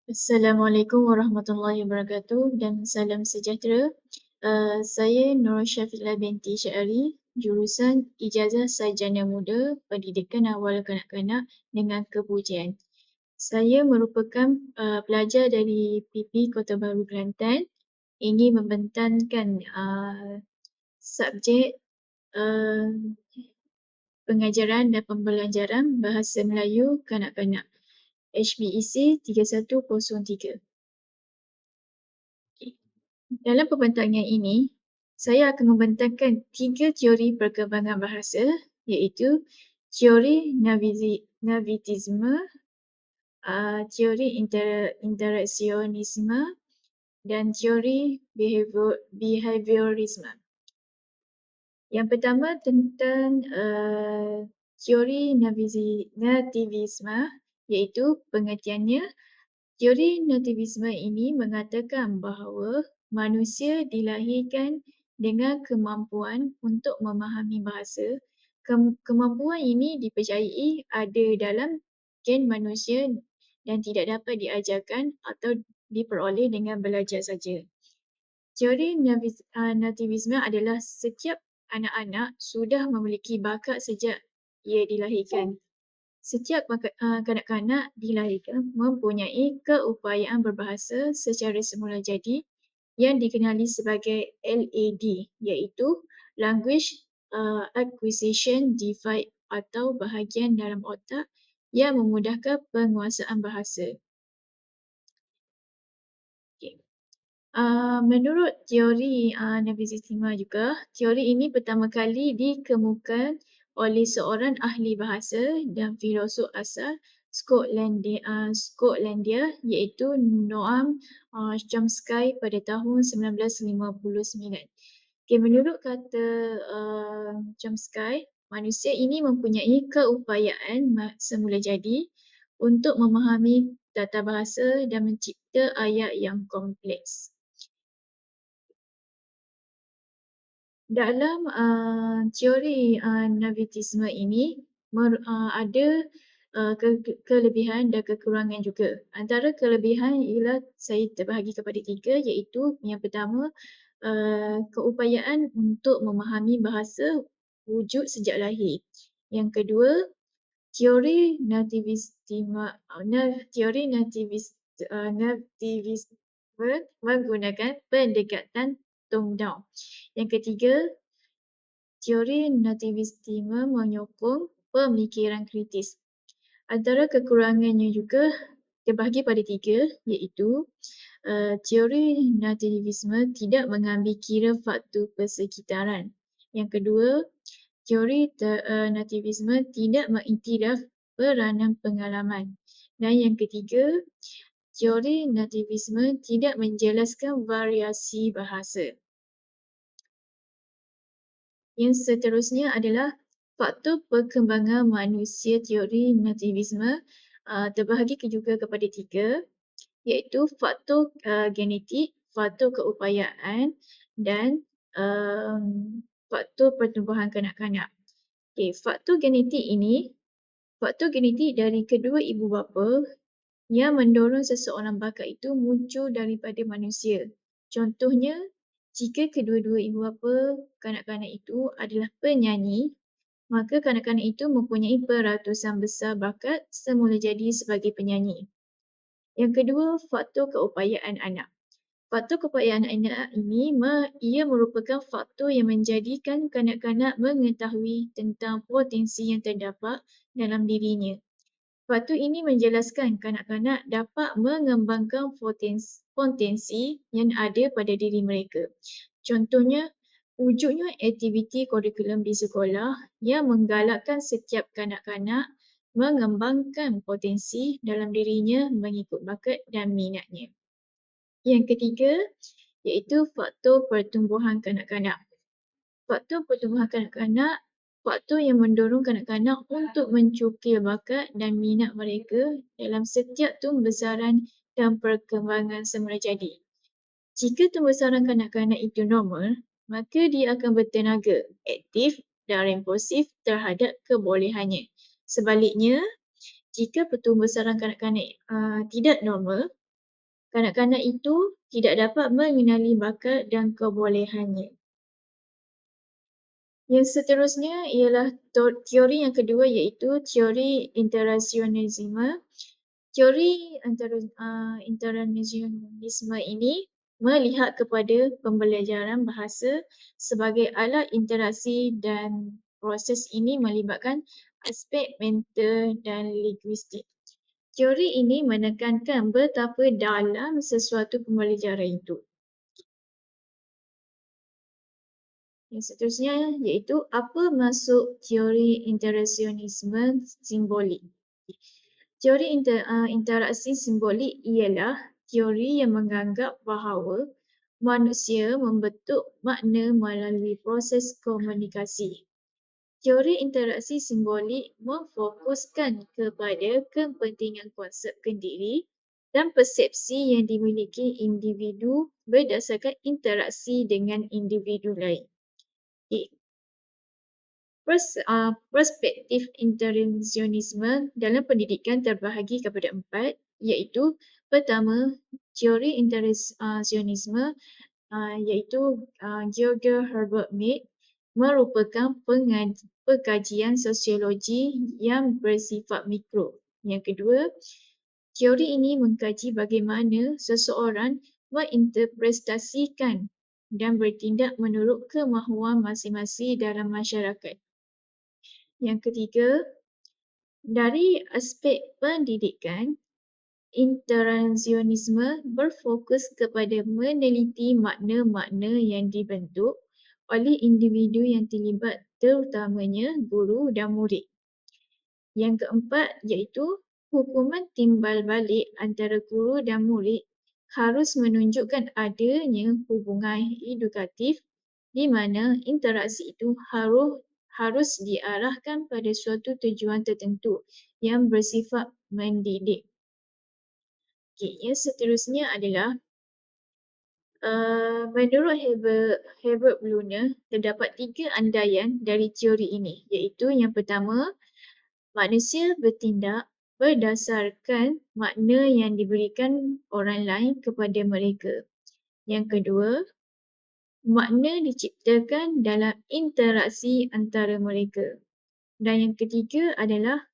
Assalamualaikum warahmatullahi wabarakatuh dan salam sejahtera. Saya Nur Syafiqlah binti Syari, jurusan Ijazah Sarjana Muda Pendidikan Awal Kanak-kanak dengan Kepujian. Saya merupakan pelajar dari PP Kota Baru Kelantan. Ini membentangkan subjek uh, pengajaran dan pembelajaran Bahasa Melayu Kanak-kanak HBEC 3103. Dalam pembentangan ini, saya akan membentangkan 3 teori perkembangan bahasa iaitu teori Nativisme, teori interaksionisme dan teori behaviorisme. Yang pertama tentang teori Nativisme iaitu pengertiannya. Teori nativisme ini mengatakan bahawa manusia dilahirkan dengan kemampuan untuk memahami bahasa. Kemampuan ini dipercayai ada dalam gen manusia dan tidak dapat diajarkan atau diperoleh dengan belajar saja. Teori nativisme adalah setiap anak-anak sudah memiliki bakat sejak ia dilahirkan. Setiap kanak-kanak dilahirkan mempunyai keupayaan berbahasa secara semula jadi yang dikenali sebagai LAD iaitu Language Acquisition Device atau bahagian dalam otak yang memudahkan penguasaan bahasa. Okay. Menurut teori Nativisme juga, teori ini pertama kali dikemukakan oleh seorang ahli bahasa dan filosof asal Skotlandia iaitu Noam Chomsky pada tahun 1959. Okay, menurut kata Chomsky, manusia ini mempunyai keupayaan semula jadi untuk memahami tata bahasa dan mencipta ayat yang kompleks. Dalam teori Nativisme ini ada kelebihan dan kekurangan juga. Antara kelebihan ialah saya terbahagi kepada 3 iaitu yang pertama keupayaan untuk memahami bahasa wujud sejak lahir. Yang kedua, teori nativisme menggunakan pendekatan top-down. Yang ketiga, teori nativisme menyokong pemikiran kritis. Antara kekurangannya juga terbahagi pada 3 iaitu teori nativisme tidak mengambil kira faktor persekitaran. Yang kedua, teori nativisme tidak mengiktiraf peranan pengalaman. Dan yang ketiga, teori nativisme tidak menjelaskan variasi bahasa. Yang seterusnya adalah faktor perkembangan manusia. Teori nativisme terbahagi juga kepada 3 iaitu faktor genetik, faktor keupayaan dan faktor pertumbuhan kanak-kanak. Okay, faktor genetik dari kedua ibu bapa yang mendorong seseorang bakat itu muncul daripada manusia. Contohnya, jika kedua-dua ibu bapa kanak-kanak itu adalah penyanyi, maka kanak-kanak itu mempunyai peratusan besar bakat semula jadi sebagai penyanyi. Yang kedua, faktor keupayaan anak. Faktor keupayaan anak ini ia merupakan faktor yang menjadikan kanak-kanak mengetahui tentang potensi yang terdapat dalam dirinya. Faktor ini menjelaskan kanak-kanak dapat mengembangkan potensi yang ada pada diri mereka. Contohnya, wujudnya aktiviti kurikulum di sekolah yang menggalakkan setiap kanak-kanak mengembangkan potensi dalam dirinya mengikut bakat dan minatnya. Yang ketiga, iaitu faktor pertumbuhan kanak-kanak. Faktor pertumbuhan kanak-kanak, faktor yang mendorong kanak-kanak untuk mencukir bakat dan minat mereka dalam setiap tumbesaran dan perkembangan semula jadi. Jika tumbesaran kanak-kanak itu normal, maka dia akan bertenaga, aktif dan responsif terhadap kebolehannya. Sebaliknya, jika pertumbesaran kanak-kanak tidak normal, Kanak-kanak itu tidak dapat mengenali bakat dan kebolehannya. Yang seterusnya ialah teori yang kedua iaitu teori interasionisme. Teori interasionisme ini melihat kepada pembelajaran bahasa sebagai alat interaksi dan proses ini melibatkan aspek mental dan linguistik. Teori ini menekankan betapa dalam sesuatu pembelajaran itu. Yang seterusnya iaitu apa maksud teori interasionisme simbolik. Teori interaksi simbolik ialah teori yang menganggap bahawa manusia membentuk makna melalui proses komunikasi. Teori interaksi simbolik memfokuskan kepada kepentingan konsep kendiri dan persepsi yang dimiliki individu berdasarkan interaksi dengan individu lain. Perspektif intervensionisme dalam pendidikan terbahagi kepada empat, iaitu pertama, teori intervensionisme iaitu George Herbert Mead merupakan pengkajian sosiologi yang bersifat mikro. Yang kedua, teori ini mengkaji bagaimana seseorang menginterpretasikan dan bertindak menurut kemahuan masing-masing dalam masyarakat. Yang ketiga, dari aspek pendidikan, intervensionisme berfokus kepada meneliti makna-makna yang dibentuk oleh individu yang terlibat, terutamanya guru dan murid. Yang keempat iaitu hukuman timbal balik antara guru dan murid harus menunjukkan adanya hubungan edukatif di mana interaksi itu harus diarahkan pada suatu tujuan tertentu yang bersifat mendidik. Okey, yang seterusnya adalah menurut Herbert Bluner, terdapat 3 andaian dari teori ini, iaitu yang pertama, manusia bertindak berdasarkan makna yang diberikan orang lain kepada mereka. Yang kedua, makna diciptakan dalam interaksi antara mereka. Dan yang ketiga adalah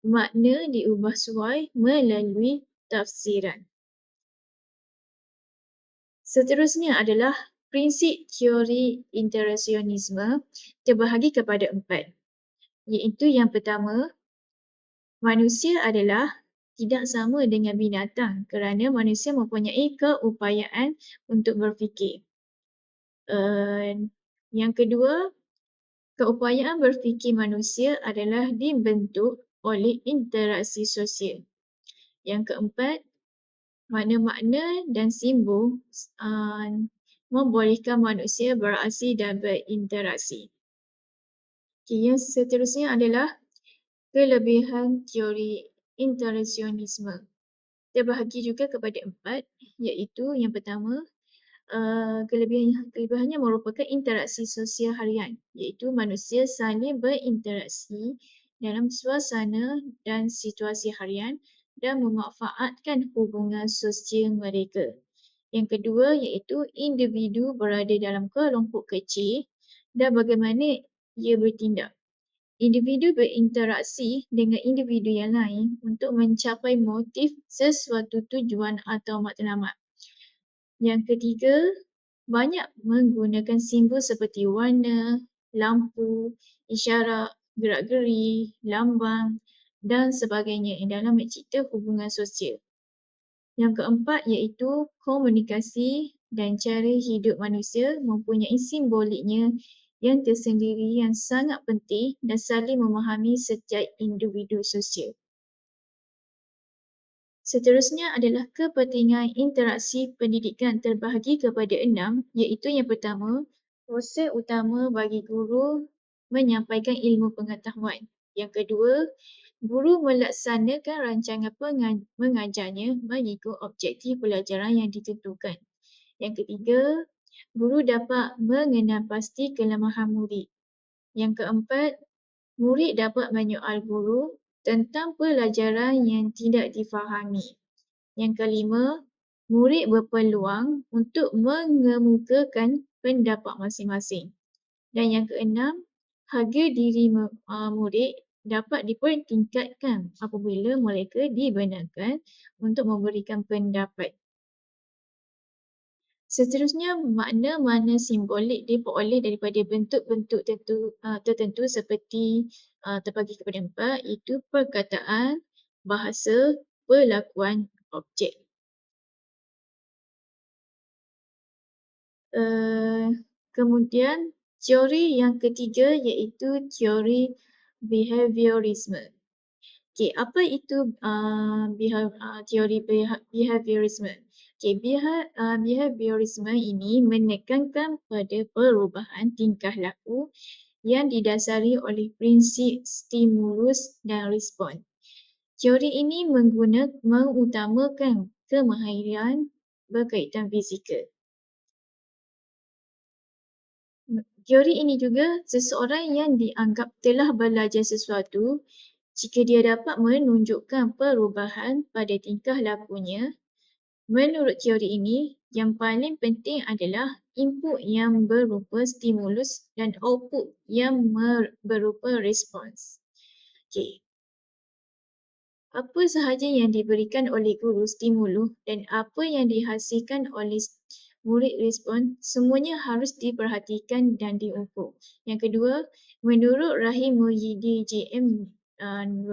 makna diubah suai melalui tafsiran. Seterusnya adalah prinsip teori interasionisme terbahagi kepada 4, iaitu yang pertama, manusia adalah tidak sama dengan binatang kerana manusia mempunyai keupayaan untuk berfikir. Yang kedua, keupayaan berfikir manusia adalah dibentuk oleh interaksi sosial. Yang keempat, makna-makna dan simbol membolehkan manusia beraksi dan berinteraksi. Okay, yang seterusnya adalah kelebihan teori interasionisme. Terbahagi juga kepada 4, iaitu yang pertama, kelebihannya merupakan interaksi sosial harian, iaitu manusia saling berinteraksi dalam suasana dan situasi harian dan memanfaatkan hubungan sosial mereka. Yang kedua iaitu individu berada dalam kelompok kecil dan bagaimana ia bertindak. Individu berinteraksi dengan individu yang lain untuk mencapai motif sesuatu tujuan atau matlamat. Yang ketiga, banyak menggunakan simbol seperti warna, lampu, isyarat, gerak-geri, lambang dan sebagainya dalam mencipta hubungan sosial. Yang keempat iaitu komunikasi dan cara hidup manusia mempunyai simboliknya yang tersendiri yang sangat penting dan saling memahami setiap individu sosial. Seterusnya adalah kepentingan interaksi pendidikan terbahagi kepada 6, iaitu yang pertama, proses utama bagi guru menyampaikan ilmu pengetahuan. Yang kedua, guru melaksanakan rancangan mengajarnya mengikut objektif pelajaran yang ditentukan. Yang ketiga, guru dapat mengenal pasti kelemahan murid. Yang keempat, murid dapat menyoal guru tentang pelajaran yang tidak difahami. Yang kelima, murid berpeluang untuk mengemukakan pendapat masing-masing. Dan yang keenam, harga diri murid dapat dipertingkatkan apabila mereka dibenarkan untuk memberikan pendapat. Seterusnya, makna-makna simbolik diperoleh daripada bentuk-bentuk tertentu seperti terbagi kepada empat, iaitu perkataan, bahasa, perlakuan, objek. Kemudian teori yang ketiga iaitu teori behaviorisme. Okey, apa itu teori behaviorisme? Okey, behaviorisme ini menekankan pada perubahan tingkah laku yang didasari oleh prinsip stimulus dan respon. Teori ini mengutamakan kemahiran berkaitan fizikal. Teori ini juga seseorang yang dianggap telah belajar sesuatu jika dia dapat menunjukkan perubahan pada tingkah lakunya. Menurut teori ini, yang paling penting adalah input yang berupa stimulus dan output yang berupa respons. Okey. Apa sahaja yang diberikan oleh guru stimulus dan apa yang dihasilkan oleh murid respon, semuanya harus diperhatikan dan diukur. Yang kedua, menurut Rahim Muhyiddin JM 200,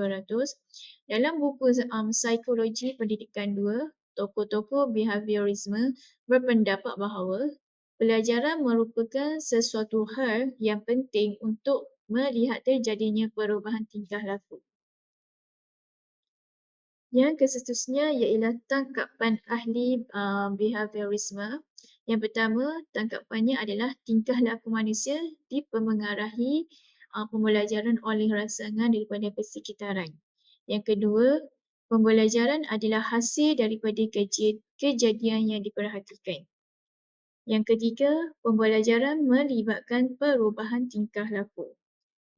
dalam buku Psikologi Pendidikan 2, tokoh-tokoh behaviorisme berpendapat bahawa pelajaran merupakan sesuatu hal yang penting untuk melihat terjadinya perubahan tingkah laku. Yang keseterusnya ialah tangkapan ahli behaviorisme. Yang pertama, tangkapannya adalah tingkah laku manusia dipengaruhi pembelajaran oleh rangsangan daripada persekitaran. Yang kedua, pembelajaran adalah hasil daripada kejadian yang diperhatikan. Yang ketiga, pembelajaran melibatkan perubahan tingkah laku.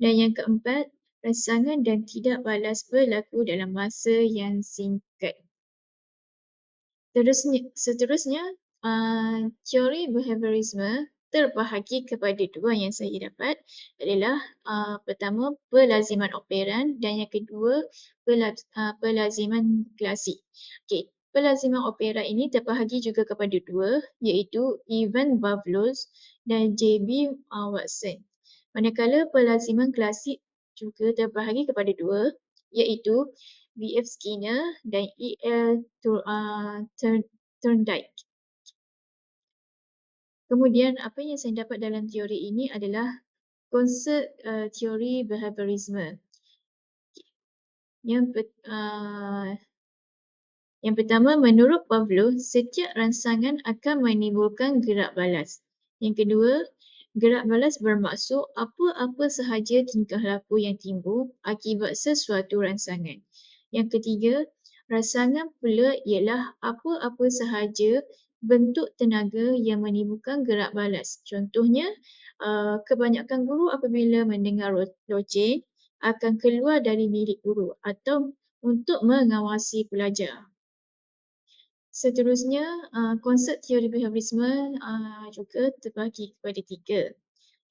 Dan yang keempat, rangsangan dan tidak balas berlaku dalam masa yang singkat. Seterusnya, teori behaviorisme terbahagi kepada dua yang saya dapat adalah pertama, pelaziman operan dan yang kedua, pelaziman klasik. Okey, pelaziman operan ini terbahagi juga kepada dua, iaitu Ivan Pavlos dan J.B. Watson. Manakala pelaziman klasik juga terbahagi kepada dua, iaitu B.F. Skinner dan E.L. Thorndike. Kemudian apa yang saya dapat dalam teori ini adalah konsep teori behaviorisme. Yang pertama, menurut Pavlov, setiap rangsangan akan menimbulkan gerak balas. Yang kedua, gerak balas bermaksud apa-apa sahaja tingkah laku yang timbul akibat sesuatu rangsangan. Yang ketiga, rangsangan pula ialah apa-apa sahaja bentuk tenaga yang menimbulkan gerak balas. Contohnya, kebanyakan guru apabila mendengar loceng akan keluar dari bilik guru atau untuk mengawasi pelajar. Seterusnya, konsep teori behaviorisme juga terbagi kepada tiga,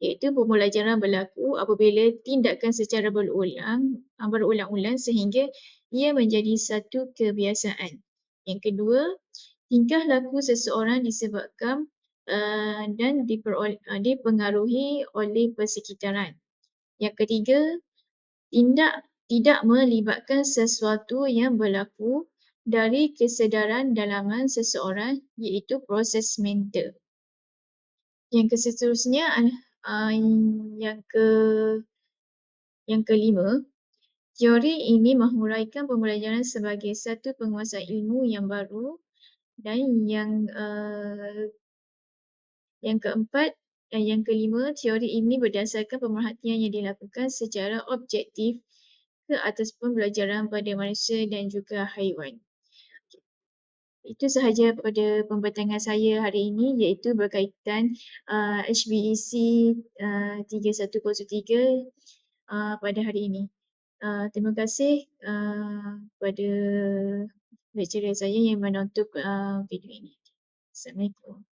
iaitu pembelajaran berlaku apabila tindakan secara berulang-ulang sehingga ia menjadi satu kebiasaan. Yang kedua, tingkah laku seseorang disebabkan dan dipengaruhi oleh persekitaran. Yang ketiga, tidak melibatkan sesuatu yang berlaku dari kesedaran dalaman seseorang, iaitu proses mental. Yang seterusnya, yang kelima, teori ini menghuraikan pembelajaran sebagai satu penguasaan ilmu yang baru dan yang keempat dan yang kelima, teori ini berdasarkan pemerhatian yang dilakukan secara objektif ke atas pembelajaran pada manusia dan juga haiwan. Itu sahaja pada pembentangan saya hari ini, iaitu berkaitan HBEC 3103 pada hari ini. Terima kasih kepada Lecturer saya yang menonton video ini. Assalamualaikum.